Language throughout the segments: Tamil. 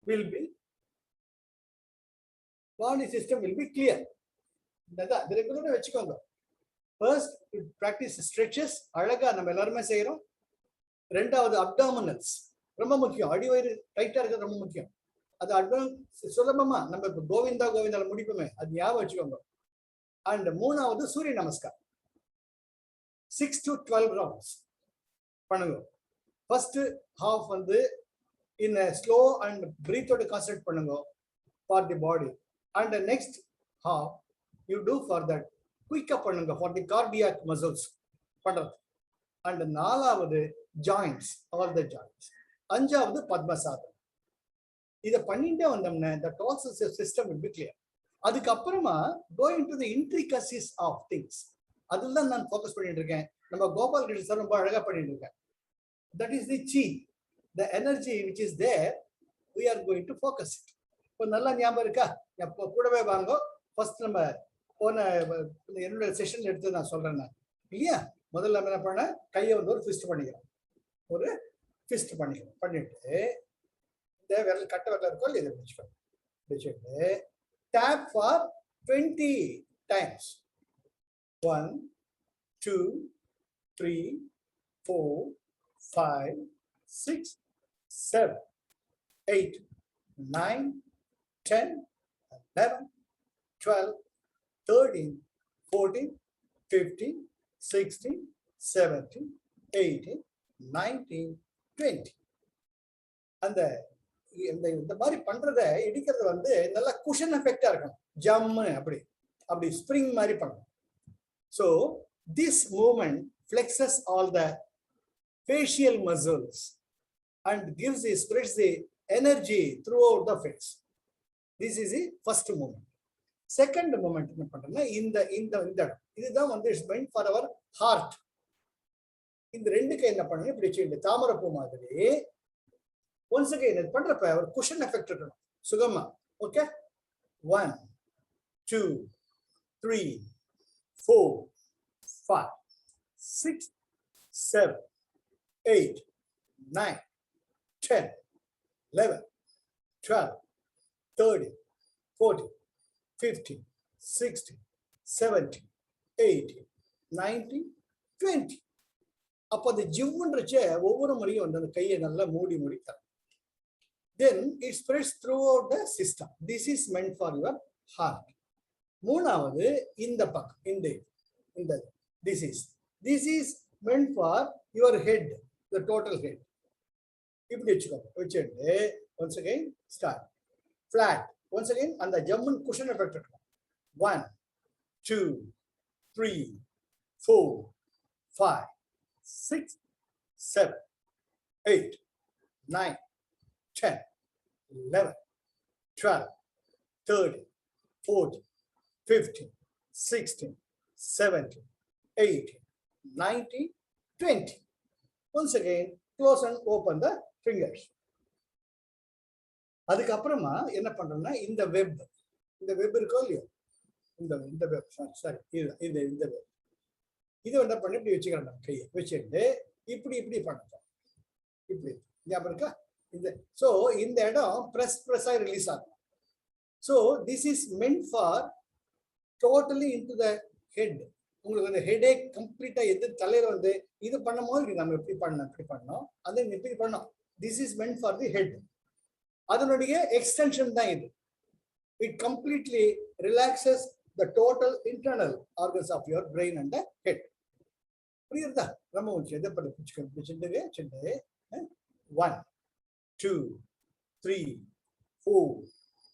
will be body system will be clear. The regular vechikkonga. First, practice stretches. அழகா நம்ம எல்லாருமே செய்யறோம். ரெண்டாவது abdominals. ரொம்ப முக்கியம். அடிவயிறு டைட்டா இருக்கிறது ரொம்ப முக்கியம். அது சுலபமா நம்ம கோவிந்தா கோவிந்தால முடிப்போமே, அது ஞாபகம் வச்சுக்கோங்க. அண்ட் மூணாவது சூரிய நமஸ்கார் 6 to 12 rounds பண்ணுங்க. ஃபர்ஸ்ட் ஹாஃப் வந்து in a slow and breathe ஓட கான்சென்ட்ரேட் பண்ணுங்க for the body, and the next half you do for that quick up பண்ணுங்க for the cardiac muscles பண்றது. and நாலாவது joints, all the joints. அஞ்சாவது பத்மசாதம். இதை பண்ணிட்டே வந்தோம்னா the total system will be clear. அதுக்கப்புறமா go into the intricacies of things. அதுதான் நான் ஃபோக்கஸ் பண்ணிட்டு இருக்கேன். நம்ம கோபால் கிருஷ்ண சார் ரொம்ப அழகா பண்ணிட்டு இருக்கேன். That is the chi, the energy which is there, we are going to focus it. இப்போ நல்லா ஞாபகம் இருக்கா? எப்போ கூடவே வாங்க. ஃபர்ஸ்ட் நம்ம போன என்னோட செஷன் எடுத்து நான் சொல்றேன் நான் இல்லையா. முதல்ல என்ன பண்ண, கையை வந்து ஒரு ஃபிஸ்ட் பண்ணிக்கிறோம். ஒரு ஃபிஸ்ட் பண்ணிக்கிறோம். பண்ணிட்டு இந்த விரல் கட்ட விரல் இருக்கோ இல்லையா, இதை வச்சுட்டு டேப் ஃபார் 20 times. 1 2 3 4 5 6 7 8 9 10 11 12 13 14 15 16 17 18 19 20. அந்த இந்த மாதிரி பண்றத இடிக்கிறது வந்து நல்லா குஷன் எஃபெக்டா இருக்கணும். ஜம்முன்னு அப்படி ஸ்ப்ரிங் மாதிரி பண்ணணும். So this movement flexes all the facial muscles and spreads the energy throughout the face. This is the first movement. Second movement என்ன பண்றோம்னா இந்த இதுதான் வந்து இட்ஸ் மெயின்ட் ஃபார் அவர் ஹார்ட். இந்த ரெண்டுக்கு என்ன பண்ணுங்க, இப்படி வச்சுட்டு தாமரைப்பூ மாதிரி ஒன்ஸ் அகைன் இது பண்றப்ப ஒரு குஷன் எஃபெக்ட் இருக்கணும் சுகமா. ஓகே, 1 2 3 4 5 6 7 8 9 10 11 12 13 14 15 16 17 18 19 20. அப்போ அந்த ஜிவ்வுன்றச்சே ஒவ்வொரு முறையும் வந்து அந்த கையை நல்லா மூடி தரும். Then it spreads throughout the system. This is meant for your heart. மூணாவது இந்த பக்கம் இந்த this is meant for your head, the total head. இப்படி வச்சுட்டு once again start flat. Once again அந்த ஜம்முன் குஷன் எஃபெக்ட் இருக்கும். 1 2 3 4 5 6 7 8 9 10 11 12 13 14 15 16 17 18 19 20. Once again close and open the fingers. அதுக்கப்புறமா என்ன பண்றோம்னா இந்த வெப் இருக்கோ இல்லையோ, இந்த வெப் சாரி இந்த வெப் இது என்ன பண்ணி இப்படி வச்சுக்கிறோம். நம்ம கையை வச்சுட்டு இப்படி பண்ணுறோம். இப்படி ஞாபகம் இருக்கா? ஸோ இந்த இடம் ப்ரெஸ்ஸாக ரிலீஸ் ஆகும். So this is meant for totally into the head. உங்களுக்கு அந்த ஹெடேக் கம்ப்ளீட்டாக எது தலையில் வந்து இது பண்ணும் போது நம்ம இப்படி பண்ணோம் அது இப்படி பண்ணோம். This is meant for the head. அதனுடைய எக்ஸ்டென்ஷன் தான் இது. It completely relaxes the total internal organs of your brain and head. புரியுறதா? ரொம்ப முக்கியம். இதை பிடிச்சிட்டு 1 2 3 4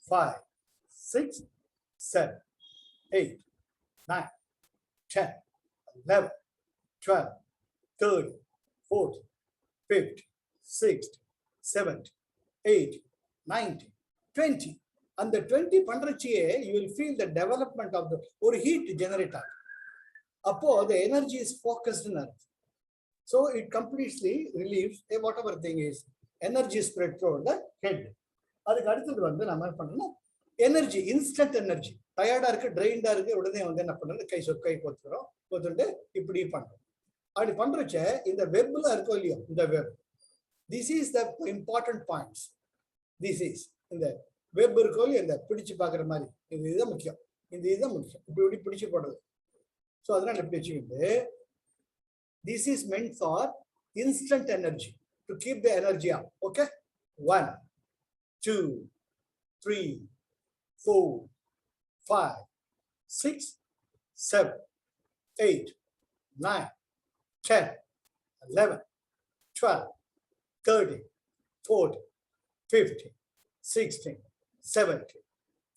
5 6 7 8 9 10 11 12 13 14 15 16 17 18 19 20. அந்த 20 பண்றச்சியே you will feel the development of the ஒரு heat generate ஆகும். அப்போ the energy is focused in earth. So it completely relieves whatever thing is energy spread through the head. அதுக்கு அடுத்தது வந்து நம்ம என்ன பண்ணணும், எனர்ஜி, இன்ஸ்டன்ட் எனர்ஜி. டயர்டா இருக்கு, ட்ரெயின்டா இருக்கு, உடனே வந்து என்ன பண்றது, கை கோத்துட்டு இப்படி பண்றோம். அப்படி பண்றச்ச இந்த வெப்ல இருக்கோ இல்லையோ, இந்த web, this is the important points. This is இந்த வெப் இருக்கோ இந்த பிடிச்சு பார்க்குற மாதிரி இதுதான் முக்கியம். இதுதான் முக்கியம். இப்படி பிடிச்சு போடுறது. ஸோ அதனால இப்படி வச்சுக்கிட்டு this is meant for instant energy to keep the energy up. Okay, 1 2 3 4 5 6 7 8 9 10 11 12 13 14 15 16 17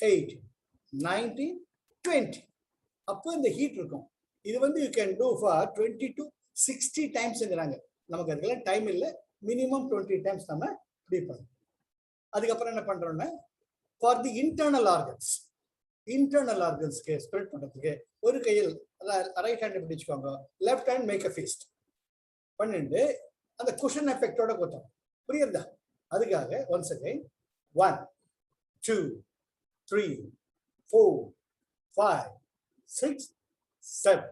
18 19 20. அப்போ இந்த ஹீட் இருக்கும். இது வந்து you can do for 20 to 60 டைம்ஸ்ங்கிறாங்க. நமக்கு அதுக்கெல்லாம் டைம் இல்லை. மினிமம் 20 டைம்ஸ் நம்ம இப்படி பண்ணணும். அதுக்கப்புறம் என்ன பண்றோம்னா ஃபார் தி இன்டர்னல் ஆர்கன்ஸ்க்கு ஸ்ப்ரெட் பண்றதுக்கு ஒரு கையில் ரைட் ஹேண்ட் இப்படி வச்சுக்கோங்க, left hand make a fist பண்ணிட்டு அந்த குஷன் எஃபெக்டோட கொடுத்தோம். புரியுதா? அதுக்காக once again 1 2 3 4 5 6 7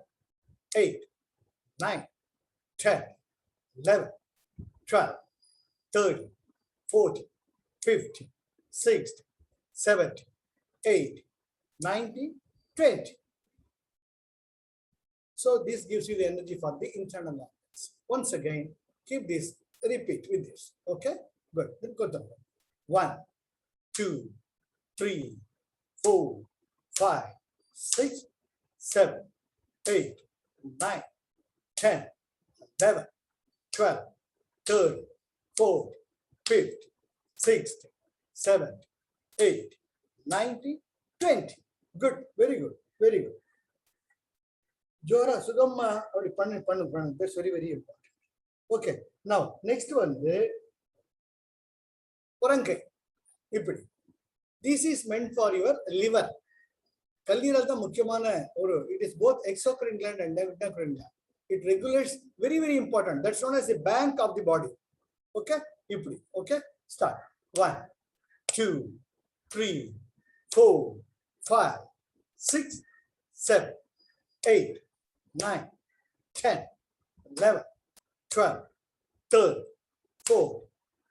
8 9 10 11 12 13 14 15 16 17 18 19 20. So this gives you the energy for the internal organs. Once again, keep this, repeat with this. Okay, good. Then go down. 1 2 3 4 5 6 7 8 9 10 11 12 13 14 15 16 17 8 19 20. Good, very good, very good. ஜோரா சுகமா அப்படி பண்ணு. That's very very important. Okay, now next வந்து புறங்கை இப்படி. This is meant for your liver. கல்லீரல் தான் முக்கியமான ஒரு, it is both exocrine gland and endocrine gland. It regulates, very very important. That's known as the bank of the body. Okay, இப்படி. Okay, start. 1 2 3 4 5 6 7 8 9 10 11 12 13 14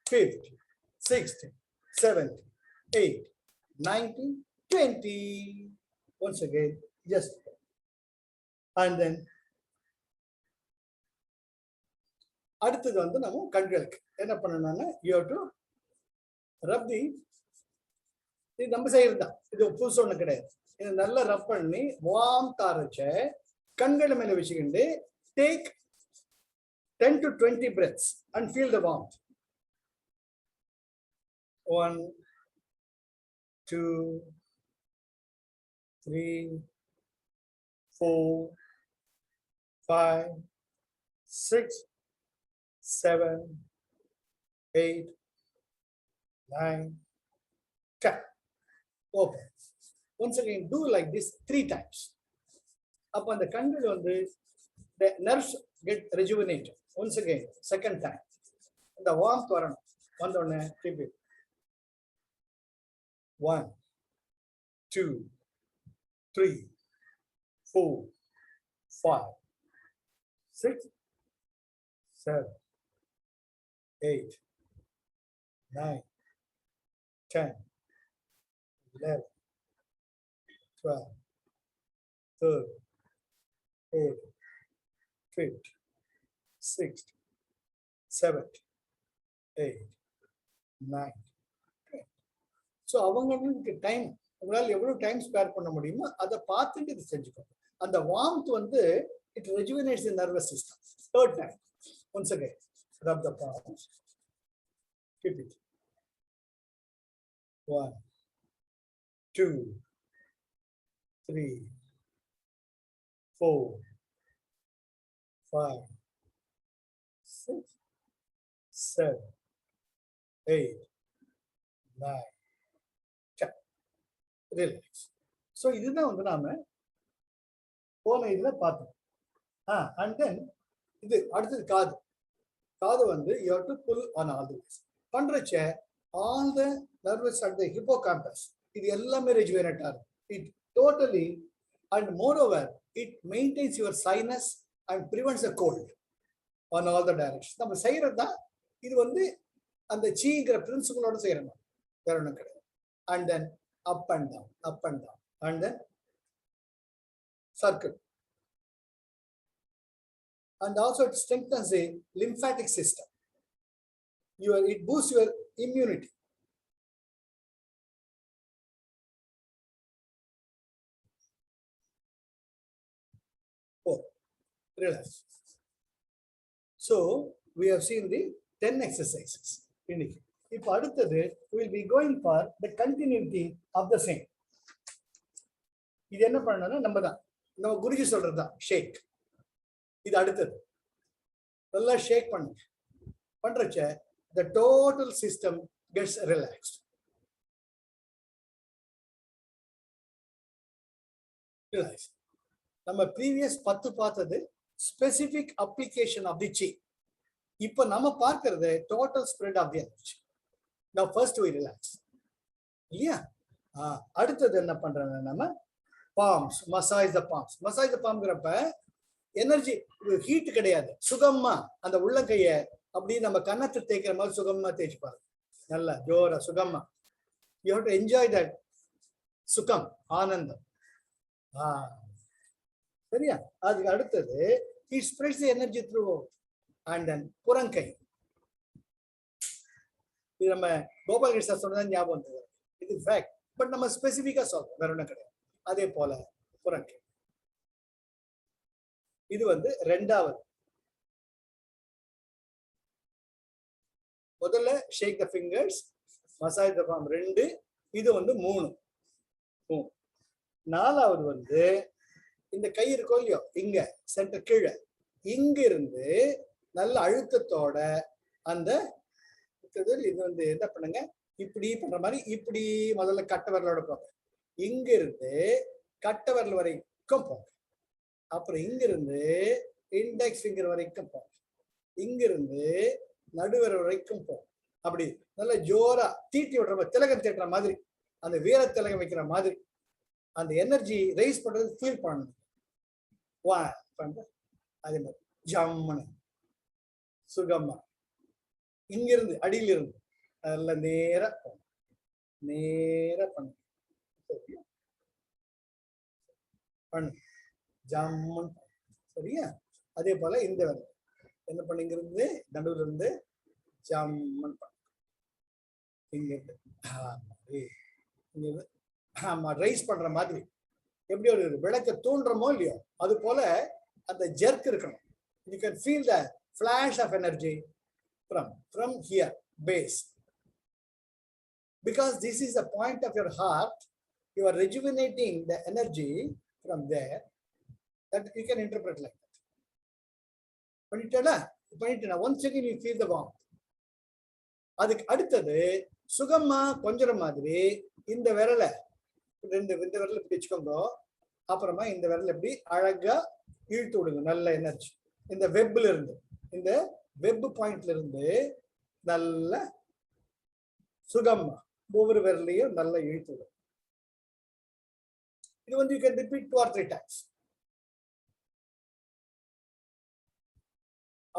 15 16 17 8 19 20. Once again, just and then அடுத்தது வந்து நம்ம கண்களுக்கு என்ன பண்ணணும்னா you have to rub the, இது நம்ம செய்யறதுதான், இது புதுசு ஒண்ணு கிடையாது. இது நல்லா ரப் பண்ணி வார்ம் தாரச்ச கண்கள் மேல வச்சுக்கிண்டு take 10 to 20 breaths and feel the warmth. 1 2 3 4 5 6 7 8 9 10. Okay. Once again, do like this 3 times. Upon the கண்கள் வந்து the nerves get rejuvenated. Once again, second time. The warmth வரணும். வந்தோடனே repeat. 1 2 3 4 5 6 7 8 9 10 11 12 13 14 15 16 17 8 9 10. ஸோ அவங்களுக்கு டைம், உங்களால் எவ்வளவு டைம் ஸ்பேர் பண்ண முடியுமோ அதை பார்த்துட்டு இது செஞ்சுக்கோங்க. அந்த வார்ம்த் வந்து it rejuvenates the nervous system. Third time, once again, rub the palms. Keep it. 1 2 3 4 5 6 7 8 9 10. Relax. So இதுதான் வந்து நாம போன இதுல பார்த்தோம். And then இது அடுத்தது காது வந்து you have to pull on all this. பண்றச்ச all the nervous at the hippocampus இது எல்லாமே rejuvenate ஆகும். It totally, and moreover it maintains your sinus and prevents a cold on all the directions. நம்ம செய்யறது தான் இது வந்து அந்த சீங்கிற பிரின்சிபலோட செய்யறோம், வேற ஒன்றும் கிடையாது. and then up and down, and then circle. And also it strengthens the lymphatic system. It boosts your immunity. Relax. So we have seen the 10 exercises. If அடுத்தது we will be going for the continuity of the same. இது என்ன பண்ணணும்னா நம்ம குருஜி சொல்றதுதான் ஷேக். இது அடுத்தது நல்லா ஷேக் பண்றச்ச the total system gets relaxed. Relax. நம்ம previous 10 பார்த்தது specific application of the chi. இப்போ நம்ம பார்க்கிறது total spread of the energy. Now first we relax. இல்லையா? அடுத்தது என்ன பண்றாங்க நம்ம palms, massage the palms. Massage the palmங்கிறப்ப எனர்ஜி ஹீட் கிடையாது, சுகமா அந்த உள்ளங்கைய அப்படி நம்ம கன்னத்தை தேய்க்கிற மாதிரி சுகமா தேய்ச்சி பாருங்க. நல்லா ஜோரா சுகமா. You have to enjoy that சுகம், ஆனந்தம். சரியா? அதுக்கு அடுத்தது it spreads the energy through and then புறங்கை. இது நம்ம கோபாலகிருஷ்ண சொன்னதான் ஞாபகம் வந்தது. இது ஃபேக்ட். பட் நம்ம ஸ்பெசிபிக்கா சொல்றோம், வேற ஒன்றும் கிடையாது. அதே போல புறங்கை. இது ரெண்டாவது. முதல்ல shake the fingers, massage the palm 2, இது 3. நாலாவது இந்த கை இருக்கோ இல்லையோ, இங்க சென்டர் கீழே, இங்க இருந்து நல்ல அழுத்தத்தோட அந்த இது என்ன பண்ணுங்க, இப்படி பண்ற மாதிரி இப்படி முதல்ல கட்டை விரலோட போங்க. இங்க இருந்து கட்டை விரல் வரைக்கும் போங்க. அப்புறம் இங்க இருந்து இண்டெக்ஸ் ஃபிங்கர் வரைக்கும் போங்க. இங்க இருந்து நடுவிரல் வரைக்கும் போங்க. அப்படி நல்ல ஜோரா தீட்டி விடுற திலகம் தீட்டுற மாதிரி, அந்த வீர திலகம் வைக்கிற மாதிரி அந்த எனர்ஜி ரைஸ் பண்றது ஃபீல் பண்ணணும். அதே மாதிரி ஜம்முன்னு சுகமா இங்கிருந்து அடியிலிருந்து நல்ல நேர பண்ணு ஜம்முன்னு. சரியா? அதே போல இந்த வேலை என்ன பண்ணிங்கிருந்து நடுவில் இருந்து ஜம்முன்னு பண்ணு. இங்கிருந்து ரைஸ் பண்ற மாதிரி எப்படி ஒரு விளக்க தூண்டுறமோ இல்லையோ, அது போல அந்த ஜெர்க் இருக்கணும். You can feel the flash of energy from here, base. Because this is the point of your heart, you are rejuvenating the energy from there. That you can interpret like that. பண்ணிட்டேனா once again you feel the warmth. அதுக்கு அடுத்தது சுகமா கொஞ்சற மாதிரி இந்த விரலை இந்த விரல் இப்படி வச்சுக்கோங்க. அப்புறமா இந்த விரல் எப்படி அழகா இழுத்து விடுங்க. நல்ல எனர்ஜி இந்த வெப்ல இருந்து, இந்த வெப் பாயிண்ட்ல இருந்து நல்ல சுகமா ஒவ்வொரு விரலையும் நல்லா இழுத்து விடும். இது you can repeat 2 or 3 times.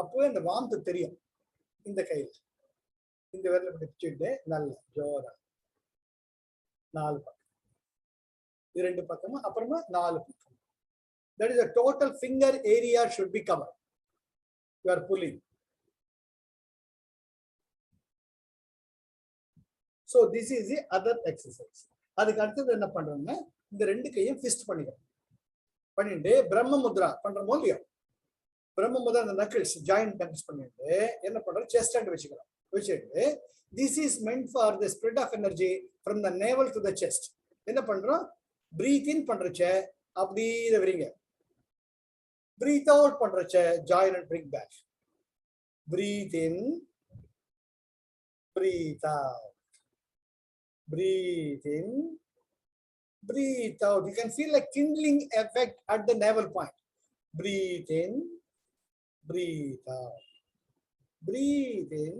அப்பவே அந்த வார்த்தை தெரியும். இந்த கையில் இந்த விரல இப்படி வச்சுட்டு நல்ல ஜோரா 4 பக்கம், 2 பக்கமா, அப்புறமா 4 பக்கம். That is the total finger area should be covered. You are pulling. So this is the other exercise. அதுக்கு அடுத்தது என்ன பண்றோம்னா இந்த 2 கையும் ஃபிஸ்ட் பண்ணிட்டு பிரம்ம முத்ரா பண்றோமோ இல்லையோ, பிரம்ம முத்ரா அந்த நக்கிள்ஸ் ஜாயிண்ட் கனெக்ட் பண்ணிட்டு என்ன பண்றோம், செஸ்ட் ஹேண்ட் வச்சுக்கிறோம். வச்சுட்டு this is meant for the spread of energy from the navel to the chest. என்ன பண்றோம், breathe in பண்றச்ச அப்படி இத வரீங்க, breathe out பண்றச்ச join and bring back. Breathe in, breathe out, breathe in, breathe out. You can feel a kindling effect at the navel point. Breathe in, breathe out, breathe in,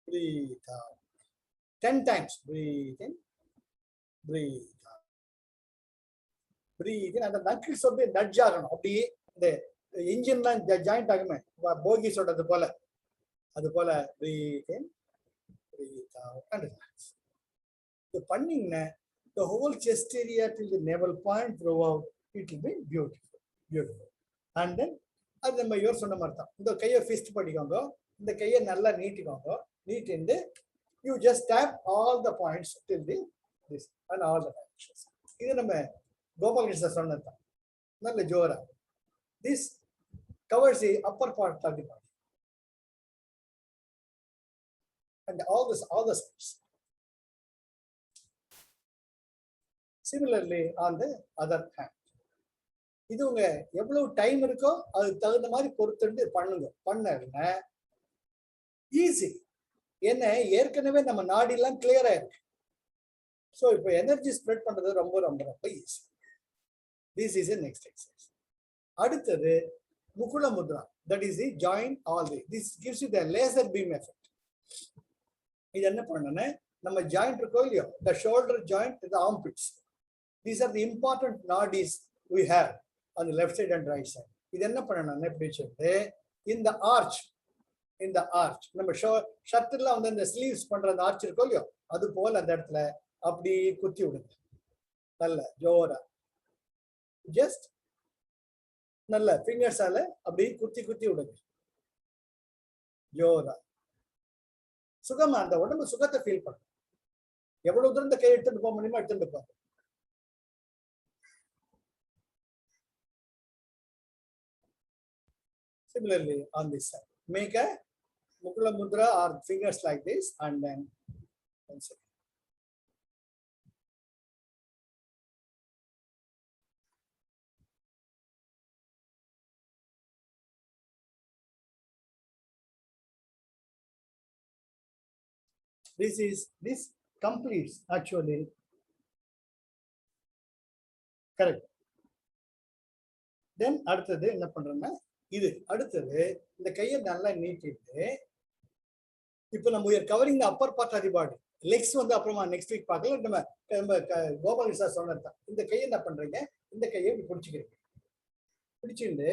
breathe out. 10 times. Breathe in, breathe out, breathe in. And the knuckles of the nudge ஆகணும். அப்படி இந்த இன்ஜின்லாம் ஜாயிண்ட் ஆகுமே போகி சொல்றது போல, அது போல breathe in, breathe out and relax. இது பண்ணீங்கன்னா the whole chest area till the navel point throughout, it will be beautiful. And then அது நம்ம இவர் சொன்ன மாதிரி தான், இந்த கையை ஃபிஸ்ட் பண்ணிக்கோங்க, இந்த கையை நல்லா நீட்டிக்கோங்க, நீட்டிண்டு you just tap all the points till this and all the directions. இது நம்ம கோபாலகிருஷ்ண சொன்னது தான், நல்ல ஜோரா. This covers the upper part of the body and all the sides. Similarly on the other hand, இது உங்க எவ்வளவு டைம் இருக்கோ அதுக்கு தகுந்த மாதிரி பொறுத்துட்டு பண்ணுங்க. பண்ண ஈஸி, என்ன ஏற்கனவே நம்ம நாடிலாம் கிளியர் ஆயிருக்கு. ஸோ இப்போ எனர்ஜி ஸ்ப்ரெட் பண்றது ரொம்ப ரொம்ப ரொம்ப easy. This is next exercise. அடுத்தது முகுல முத்ரா, that is the joint all the. This gives you the laser beam effect. இது என்ன பண்ணணும்னா, நம்ம ஜாயிண்ட் இருக்கோ இல்லையோ, the shoulder joint, the armpits, these are the important nadis we have on the left side and right side. இது என்ன பண்ணணும்னா, இப்படி வச்சுட்டு இந்த ஆர்ச், நம்ம ஷர்ட்ல வந்து இந்த ஸ்லீவ்ஸ் பண்ற அந்த ஆர்ச் இருக்கோ இல்லையோ, அது போல அந்த இடத்துல அப்படி குத்தி விடுங்க. நல்ல ஜோரா, ஜஸ்ட் நல்ல ஃபிங்கர்ஸால அப்படி குத்தி விடுங்க ஜோரா. சுகமா அந்த உடம்பு சுகத்தை ஃபீல் பண்ணும். எவ்வளவு தூரம் இந்த கை எடுத்துட்டு போக முடியுமோ எடுத்துட்டு போங்க. Similarly on this side, make a Mukula Mudra or fingers like this, and then one second. This completes actually, correct. Then அடுத்தது என்ன பண்றோம்னா, இது அடுத்தது இந்த கையை நல்லா நீட்டிட்டு, இப்போ நம்ம we are covering the upper part of the body. Legs வந்து அப்புறமா நெக்ஸ்ட் வீக் பார்க்கல. நம்ம கோபாலகிருஷ்ணா சொன்னது தான். இந்த கையை என்ன பண்றீங்க, இந்த கையை இப்படி பிடிச்சிக்கிறீங்க, பிடிச்சிட்டு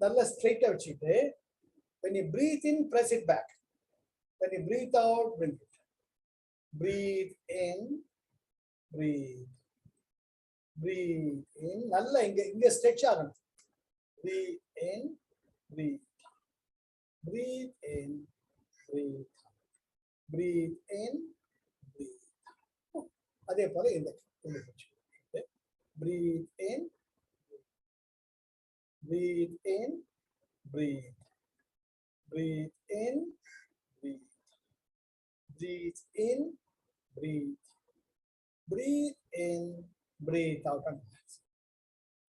நல்லா ஸ்ட்ரைட்டா வச்சுட்டு, when you breathe in, press it back. When you breathe out, bring it. Breathe in, breathe in. நல்லா இங்க ஸ்ட்ரெச் ஆகணும். Breathe in, breathe in, breathe in, breathe. அதே போல இந்த breathe in, breathe in, breathe in, breathe in, breathe in, breathe out.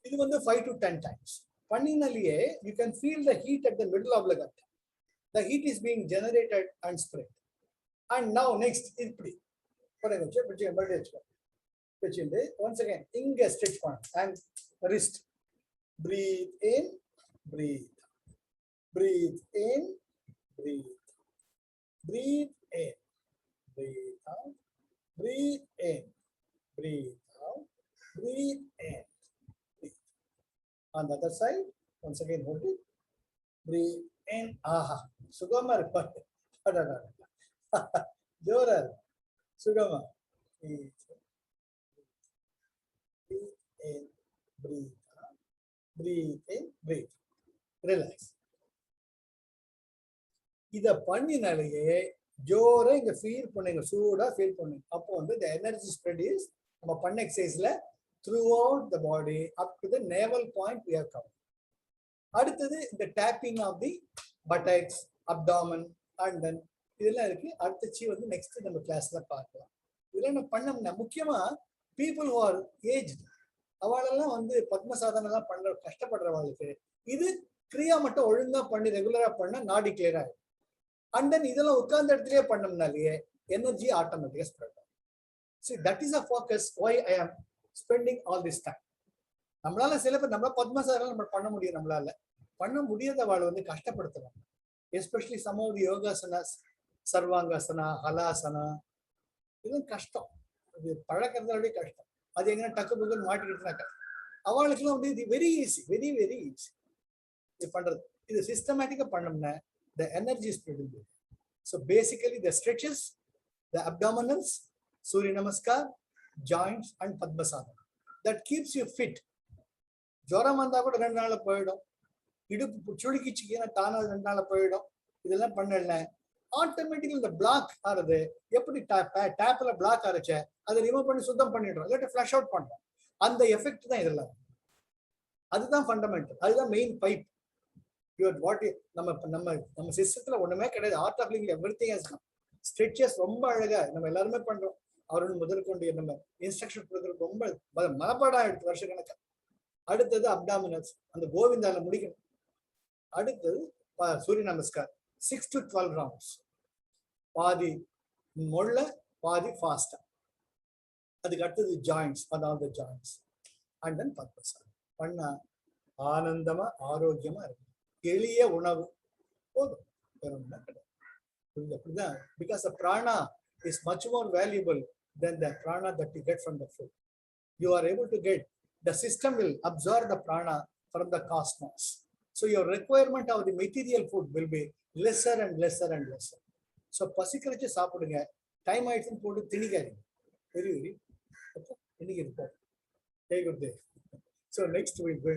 இது வந்து 5 to 10 times. பண்ணினாலேயே you can feel the heat at the middle of the gut. The heat is being generated and spread. And now next இப்படி வச்சுட்டு once again இங்க stretch பண்ணு and wrist. Breathe in, breathe in, breathe in, breathe out, breathe in, breathe out, breathe in. On the other side, once again hold it. Breathe in. Aha. Sugama. Jora. Sugama. Breathe in. Breathe out. Breathe in. Breathe. Relax. இத பண்ணினாலேயே ஜோரா இங்க ஃபீல் பண்ணுங்க, சூடா ஃபீல் பண்ணுங்க. அப்போ வந்து the energy spread is நம்ம பண்ண எக்ஸசைஸ்ல throughout the body up to the navel point we have covered. அடுத்தது இந்த tapping of the buttocks, abdomen, and then இதெல்லாம் இருக்கு. அடுத்து வந்து நெக்ஸ்ட் நம்ம கிளாஸ்ல பார்க்கலாம். இதெல்லாம் நம்ம பண்ணோம்னா முக்கியமா people who are aged, அவளெல்லாம் வந்து பத்மசாதனம் எல்லாம் பண்ற கஷ்டப்படுறவங்களுக்கு இது கிரியா மட்டும் ஒழுங்கா பண்ணி ரெகுலரா பண்ண நாடி கிளியர் ஆகும். அண்ட் தென் இதெல்லாம் உட்கார்ந்த இடத்துலயே பண்ணோம்னாலேயே எனர்ஜி ஆட்டோமேட்டிக்கா ஸ்ப்ரெட் ஆகும். See, that is a focus why I am spending all this time. நம்மளால சில பேர் நம்ம பத்மசாதனம் நம்ம பண்ண முடியும், நம்மளால பண்ண முடியாதவாள் வந்து கஷ்டப்படுத்துறாங்க. Especially some of the yogasanas, Sarvangasana, ஹலாசனா, இதுவும் கஷ்டம். இது பழக்கிறதோட கஷ்டம். அது எங்கன்னா டக்கு புக்குன்னு மாட்டிக்கிட்டுனாக்க அவளுக்குலாம் வந்து இது very easy, very very easy இது பண்றது. இது சிஸ்டமேட்டிக்கா பண்ணோம்னா the energy is spreading. So basically the stretches, the abdominals, Surya Namaskar, joints and Padmasana. That keeps you fit. ஜுரம் வந்தா கூட 2 நாள்ல போயிடும். இடுப்பு சுளுக்கிச்சுக்கினா தானா 2 நாள்ல போயிடும். இதெல்லாம் பண்ணல ஆட்டோமேட்டிக்கலி இந்த பிளாக் ஆறது எப்படி டேப்ல பிளாக் ஆரச்சே அதை ரிமூவ் பண்ணி சுத்தம் பண்ணிடுறோம், இல்லாட்டி ஃபிளஷ் அவுட் பண்றோம். அந்த எஃபெக்ட் தான் இதெல்லாம். அதுதான் ஃபண்டமெண்டல், அதுதான் மெயின் பைப். வாட் நம்ம நம்ம நம்ம சிஸ்டத்துல ஒண்ணுமே கிடையாது. Art of living everything has come. Stretches ரொம்ப அழகா நம்ம எல்லாருமே பண்றோம். அவருடன் முதற்கொண்டு நம்ம இன்ஸ்ட்ரக்ஷன் கொடுக்குறது ரொம்ப மனப்பாடம் எடுத்து வருஷ கணக்கா. அடுத்தது அப்டாமினல்ஸ், அந்த கோவிந்தால முடிக்கணும். அடுத்தது சூரிய நமஸ்கார் 6 to 12 rounds. பாதி மொள்ள பாதி ஃபாஸ்டா. அதுக்கு அடுத்தது ஜாயிண்ட்ஸ், அதாவது ஜாயிண்ட்ஸ் அண்ட் தென் பத்மசாலி பண்ணா ஆனந்தமா ஆரோக்கியமா இருக்கும். எளிய உணவு போதும், வேற ஒன்றும் கிடையாது. அப்படிதான், because the prana is much more valuable than the prana that you get from the food. You are able to get, the system will absorb the prana from the cosmos. So your requirement of the material food will be lesser and lesser and lesser. So பசிக்கரிச்சு சாப்பிடுங்க, டைம் ஆயிடுச்சுன்னு போட்டு திணிக்காதீங்க. வெரி வெரி திணிக்கிறது. So next we will go